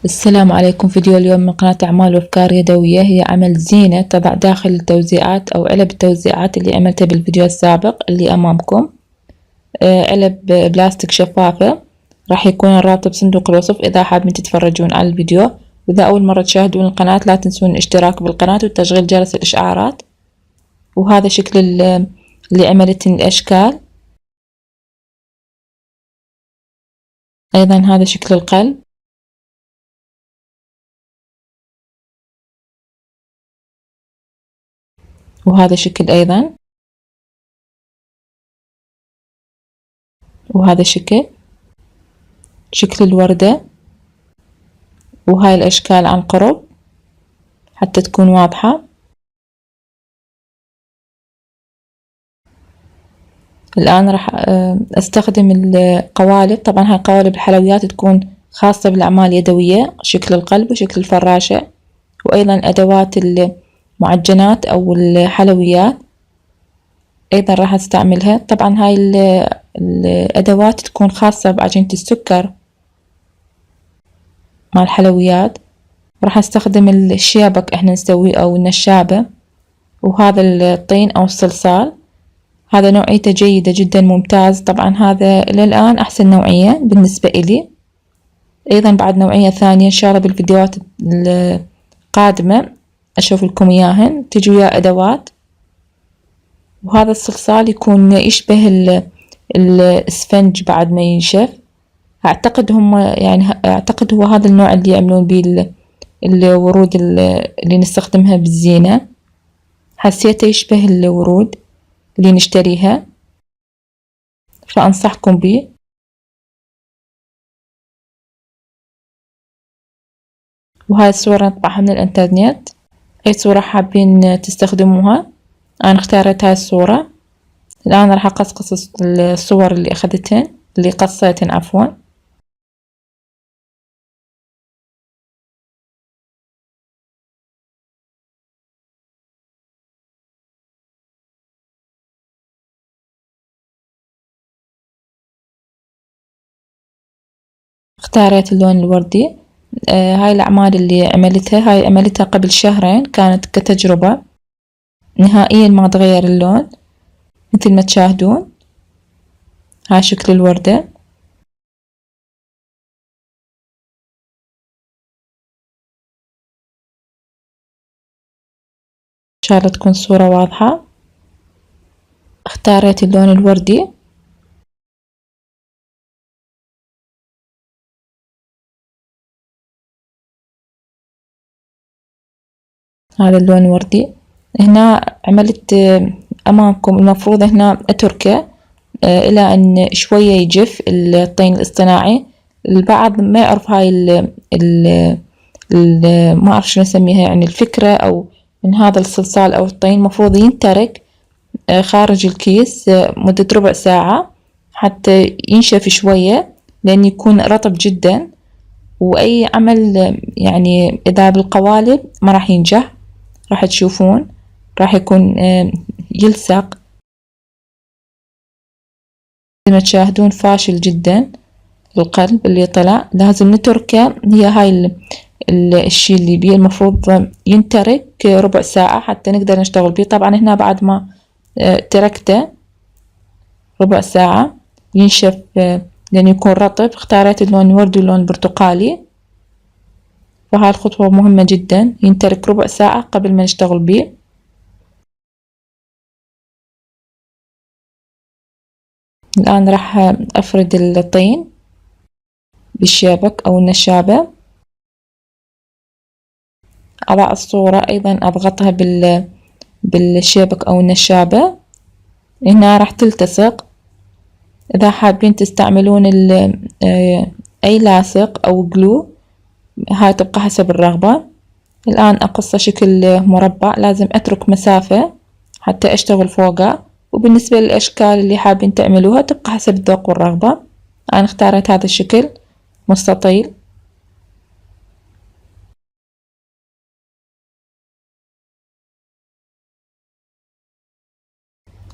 السلام عليكم. فيديو اليوم من قناة أعمال وأفكار يدوية. هي عمل زينة تضع داخل التوزيعات أو علب التوزيعات اللي عملتها بالفيديو السابق اللي أمامكم. علب بلاستيك شفافة. راح يكون الرابط بصندوق الوصف إذا حابين تتفرجون على الفيديو. وإذا أول مرة تشاهدون القناة لا تنسون الاشتراك بالقناة وتشغيل جرس الإشعارات. وهذا شكل اللي عملت الأشكال. أيضا هذا شكل القلب، وهذا شكل أيضا، وهذا شكل الوردة. وهاي الأشكال عن قرب حتى تكون واضحة. الآن راح أستخدم القوالب. طبعا هاي قوالب الحلويات تكون خاصة بالأعمال اليدوية، شكل القلب وشكل الفراشة، وأيضا أدوات المعجنات أو الحلويات أيضا راح أستعملها. طبعا هاي الأدوات تكون خاصة بعجينة السكر مع الحلويات. راح أستخدم الشيبك احنا نسويه أو النشابة، وهذا الطين أو الصلصال. هذا نوعيته جيدة جدا ممتاز. طبعا هذا للآن أحسن نوعية بالنسبة إلي. أيضا بعد نوعية ثانية إن شاء الله بالفيديوهات القادمة أشوف لكم إياهن تجي ويا أدوات. وهذا الصلصال يكون يشبه الإسفنج بعد ما ينشف. أعتقد هم يعني أعتقد هو هذا النوع اللي يعملون بيه الورود اللي نستخدمها بالزينة. حسيته يشبه الورود اللي نشتريها، فأنصحكم به. وهاي الصورة نطبعها من الإنترنت. أي صورة حابين تستخدموها. أنا اختارت هاي الصورة. الآن راح أقصقص الصور اللي أخذتهن، اللي قصيتهن عفوا. اختاريت اللون الوردي. هاي الأعمال اللي عملتها، هاي عملتها قبل شهرين، كانت كتجربة. نهائيا ما تغير اللون مثل ما تشاهدون. هاي شكل الوردة. إن شاء الله تكون صورة واضحة. اختاريت اللون الوردي. هذا اللون الوردي. هنا عملت أمامكم المفروض هنا أتركه إلى أن شوية يجف الطين الاصطناعي. البعض ما يعرف هاي ما أعرف شو نسميها، يعني الفكرة أو من هذا الصلصال أو الطين مفروض ينترك خارج الكيس مدة ربع ساعة حتى ينشف شوية، لأن يكون رطب جدا. وأي عمل يعني إذا بالقوالب ما راح ينجح، راح تشوفون راح يكون يلصق زي ما تشاهدون، فاشل جدا. القلب اللي طلع لازم نتركه. هي هاي الشي اللي بيه المفروض ينترك ربع ساعة حتى نقدر نشتغل بيه. طبعا هنا بعد ما تركته ربع ساعة ينشف لأن يكون رطب. اختاريت اللون الوردي واللون البرتقالي، وهاي الخطوة مهمة جدا. ينترك ربع ساعة قبل ما نشتغل بيه. الآن راح أفرد الطين بالشابك أو النشابة. أضع الصورة أيضا أضغطها بالشابك أو النشابة. هنا راح تلتصق. إذا حابين تستعملون أي لاصق أو جلو، هاي تبقى حسب الرغبة. الآن أقصه شكل مربع. لازم أترك مسافة حتى أشتغل فوقه. وبالنسبة للأشكال اللي حابين تعملوها تبقى حسب الذوق والرغبة. أنا اختارت هذا الشكل مستطيل.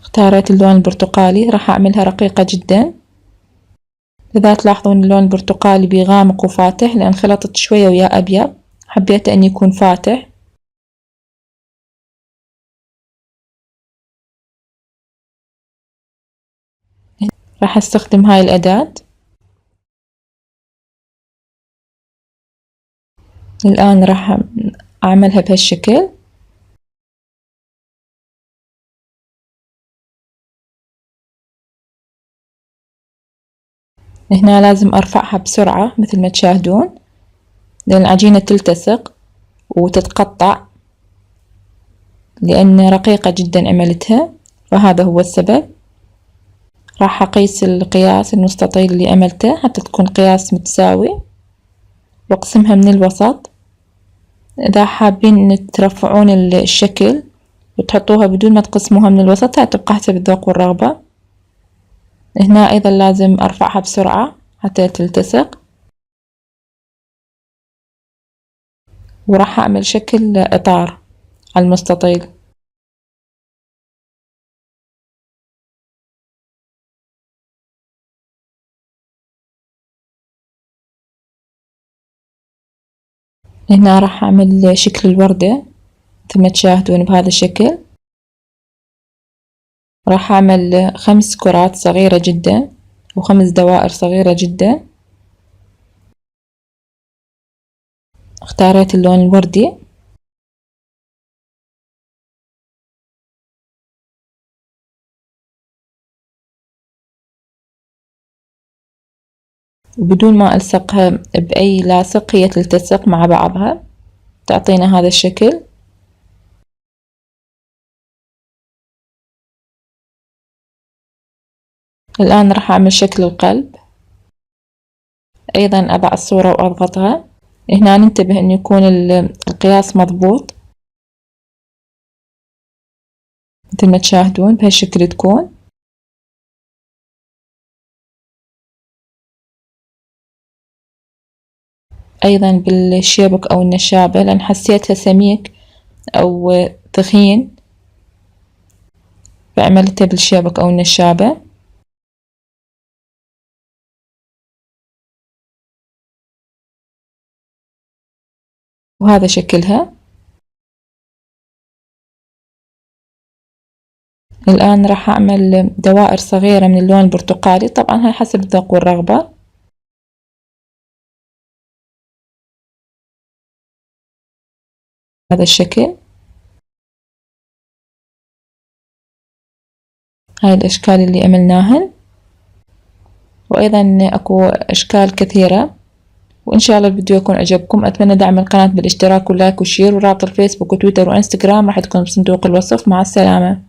اختارت اللون البرتقالي. راح أعملها رقيقة جدا. إذا تلاحظون اللون البرتقالي بيغامق وفاتح لأن خلطت شوية ويا أبيض، حبيت أن يكون فاتح. راح استخدم هاي الأداة. الآن راح أعملها بهالشكل. هنا لازم أرفعها بسرعة مثل ما تشاهدون لأن العجينة تلتصق وتتقطع، لأن رقيقة جدا عملتها، فهذا هو السبب. راح أقيس القياس المستطيل اللي عملته حتى تكون قياس متساوي، وأقسمها من الوسط. إذا حابين ترفعون الشكل وتحطوها بدون ما تقسموها من الوسط، هتبقى حسب الذوق والرغبة. هنا أيضا لازم أرفعها بسرعة حتى تلتصق، وراح أعمل شكل إطار على المستطيل. هنا راح أعمل شكل الوردة مثل ما تشاهدون بهذا الشكل. راح أعمل 5 كرات صغيرة جدا و5 دوائر صغيرة جدا. اختاريت اللون الوردي. وبدون ما ألصقها بأي لاصق، هي تلتصق مع بعضها تعطينا هذا الشكل. الآن راح أعمل شكل القلب. أيضا أضع الصورة وأضغطها. هنا ننتبه أن يكون القياس مضبوط مثل ما تشاهدون بهالشكل تكون. أيضا بالشيبك أو النشابة لأن حسيتها سميك أو ثخين، فعملتها بالشيبك أو النشابة. وهذا شكلها. الآن راح أعمل دوائر صغيرة من اللون البرتقالي، طبعا هاي حسب الذوق والرغبة. هذا الشكل. هاي الأشكال اللي عملناهن، وأيضا أكو أشكال كثيرة. وإن شاء الله الفيديو يكون عجبكم. أتمنى دعم القناة بالاشتراك واللايك والشير، ورابط الفيسبوك وتويتر وإنستغرام راح تكون بصندوق الوصف. مع السلامة.